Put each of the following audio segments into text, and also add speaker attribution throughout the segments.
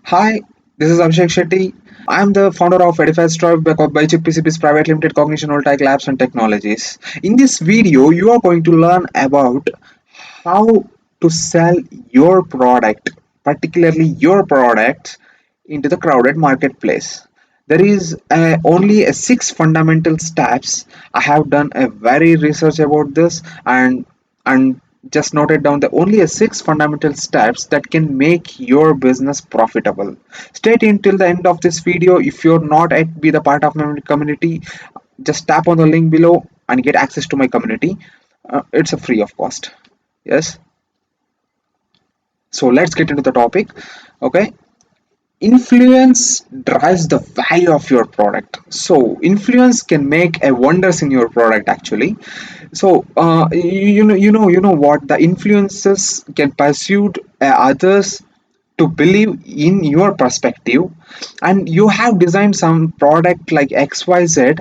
Speaker 1: Hi, this is Abhishek Shetty. I'm the founder of Edifice Tribe by Chip PCB's Private Limited Cognition Voltaic Labs and Technologies. In this video, you are going to learn about how to sell your product, particularly your product, into the crowded marketplace. There is only a six fundamental steps. I have done a very research about this and just noted down the only a six fundamental steps that can make your business profitable. Stay tuned till the end of this video. If you're not yet be the part of my community, just tap on the link below and get access to my community. It's a free of cost. Yes. So let's get into the topic. Okay. Influence drives the value of your product. So influence can make a wonders in your product actually. So you know what the influences can persuade others to believe in your perspective, and you have designed some product like xyz,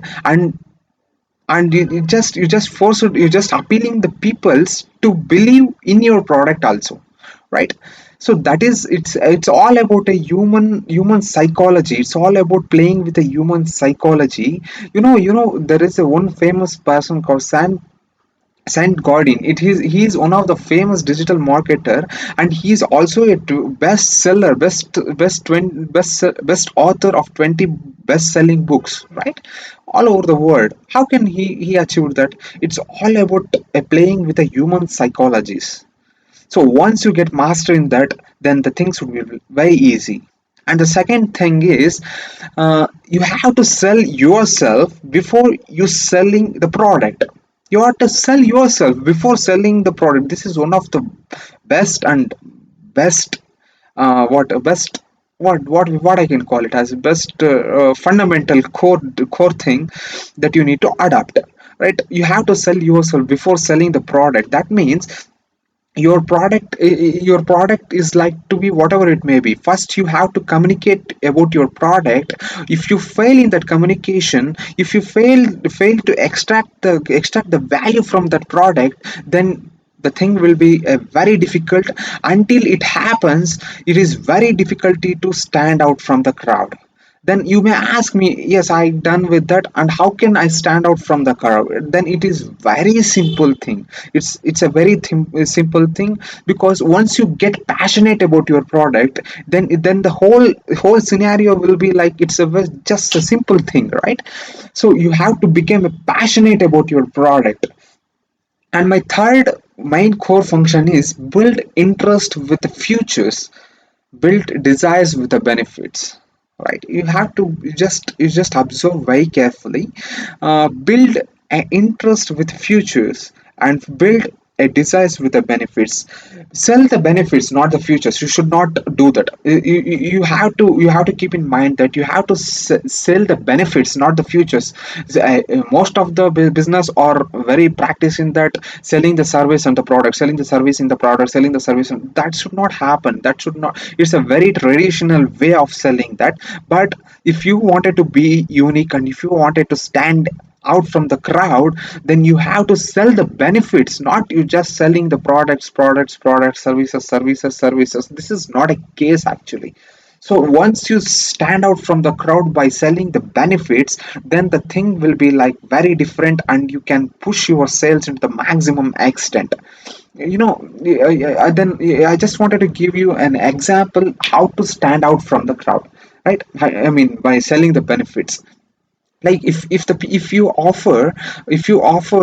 Speaker 1: and you just force it, you just appealing the peoples to believe in your product also, right? So that is, it's all about a human psychology. It's all about playing with a human psychology. You know there is a one famous person called Saint Godin. He is one of the famous digital marketer, and he is also a best seller, best author of 20 best selling books, right? All over the world. How can he achieve that? It's all about playing with the human psychologies. So once you get master in that, then the things will be very easy. And the second thing is, you have to sell yourself before you selling the product. You have to sell yourself before selling the product. This is one of the best and best what best what I can call it as best fundamental core thing that you need to adapt, right? You have to sell yourself before selling the product. That means your product is like to be whatever it may be. First you have to communicate about your product. If you fail in that communication, if you fail to extract the value from that product, then the thing will be very difficult. Until it happens, it is very difficulty to stand out from the crowd. Then you may ask me, yes, I done with that, and how can I stand out from the crowd? Then it is very simple thing. It's a very simple thing, because once you get passionate about your product, then the whole scenario will be like it's just a simple thing, right? So you have to become passionate about your product. And my third main core function is build interest with the futures, build desires with the benefits, right? You just observe very carefully. Build an interest with futures and build a desires with the benefits. Sell the benefits, not the futures. You should not do that. You have to keep in mind that you have to sell the benefits, not the futures. Most of the business are very practice in that, selling the service and the product, selling the service in the product, selling the service. That should not happen. That should not. It's a very traditional way of selling that. But if you wanted to be unique, and if you wanted to stand out from the crowd, then you have to sell the benefits, not you just selling the products, services. This is not a case actually. So once you stand out from the crowd by selling the benefits, then the thing will be like very different, and you can push your sales into the maximum extent. you know I just wanted to give you an example how to stand out from the crowd, right? I mean, by selling the benefits. Like if you offer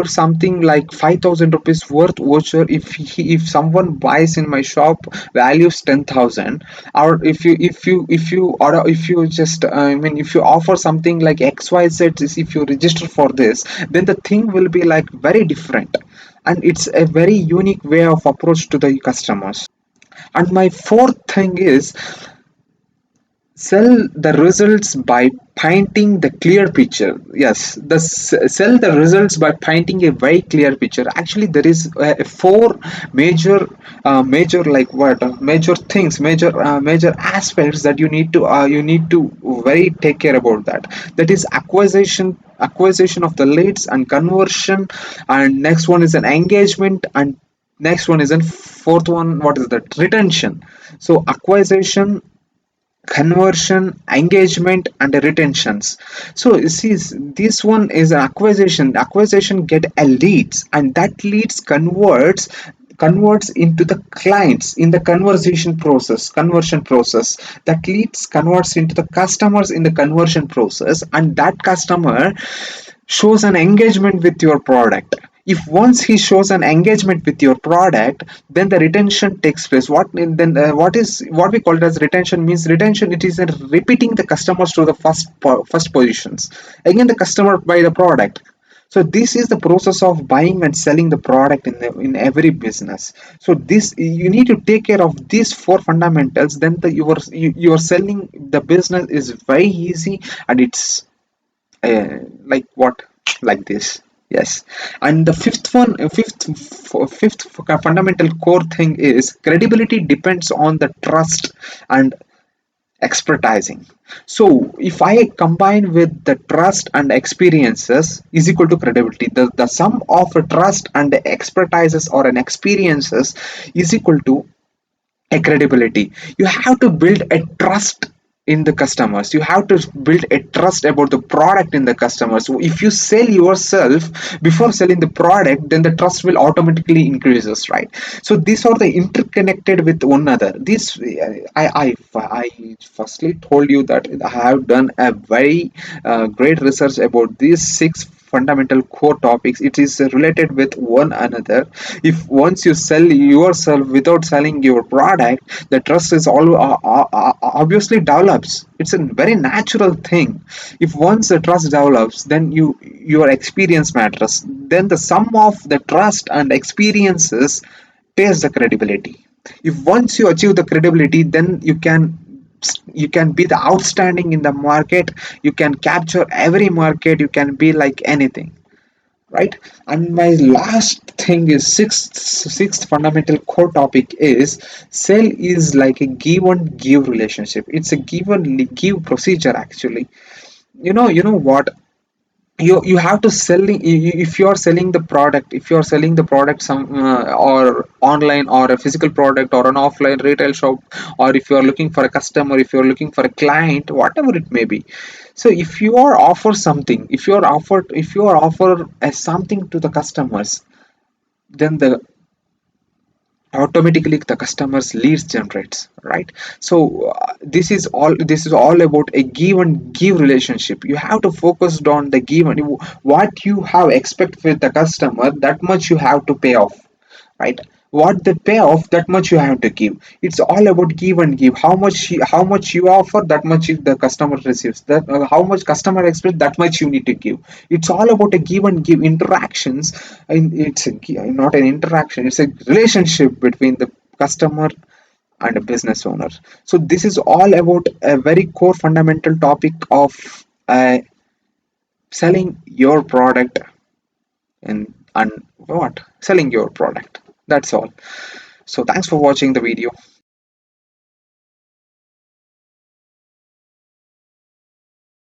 Speaker 1: something like 5,000 rupees worth voucher, if someone buys in my shop values 10,000, or if you just I mean, if you offer something like xyz, is if you register for this, then the thing will be like very different, and it's a very unique way of approach to the customers. And my fourth thing is, sell the results by painting the clear picture. Yes, sell the results by painting a very clear picture. Actually, there is four major like what major things, major aspects that you need to very take care about that. That is acquisition of the leads and conversion, and next one is an engagement, and next one is an fourth one, what is that, retention. So acquisition, conversion, engagement, and retentions. So you see, this one is an acquisition. Acquisition get a leads, and that leads converts into the clients in the conversion process. That leads converts into the customers in the conversion process, and that customer shows an engagement with your product. If once he shows an engagement with your product, then the retention takes place. What we call it as retention means retention. It is a repeating the customers to the first positions. Again, the customer buy the product. So this is the process of buying and selling the product in every business. So this you need to take care of these four fundamentals. Then you are selling the business is very easy, and it's like what, like this. Yes. And the fifth fundamental core thing is credibility depends on the trust and expertising. So if I combine with the trust and experiences is equal to credibility, the sum of a trust and the expertises or an experiences is equal to a credibility. You have to build a trust in the customers. You have to build a trust about the product in the customers. So if you sell yourself before selling the product, then the trust will automatically increases, right? So these are the interconnected with one another. This I firstly told you that I have done a very great research about these six fundamental core topics. It is related with one another. If once you sell yourself without selling your product, the trust is all obviously develops. It's a very natural thing. If once the trust develops, then your experience matters. Then the sum of the trust and experiences pays the credibility. If once you achieve the credibility, then you can be the outstanding in the market. You can capture every market. You can be like anything, right? And my last thing is sixth fundamental core topic is sell is like a give and give relationship. It's a give and give procedure actually. You know what, you have to if you are selling the product, if you are selling the product some or online or a physical product or an offline retail shop, or if you are looking for a customer, if you are looking for a client, whatever it may be. So if you are offer something, if you are offer a something to the customers, then the automatically the customers leads generates, right? So this is all about a give and give relationship. You have to focus on the give and what you have expect with the customer, that much you have to pay off, right? What the payoff, that much you have to give. It's all about give and give. How much you offer, that much the customer receives. That how much customer expects, that much you need to give. It's all about a give and give interactions. And not an interaction, it's a relationship between the customer and a business owner. So this is all about a very core fundamental topic of selling your product, and what selling your product. That's all. So thanks for watching the video.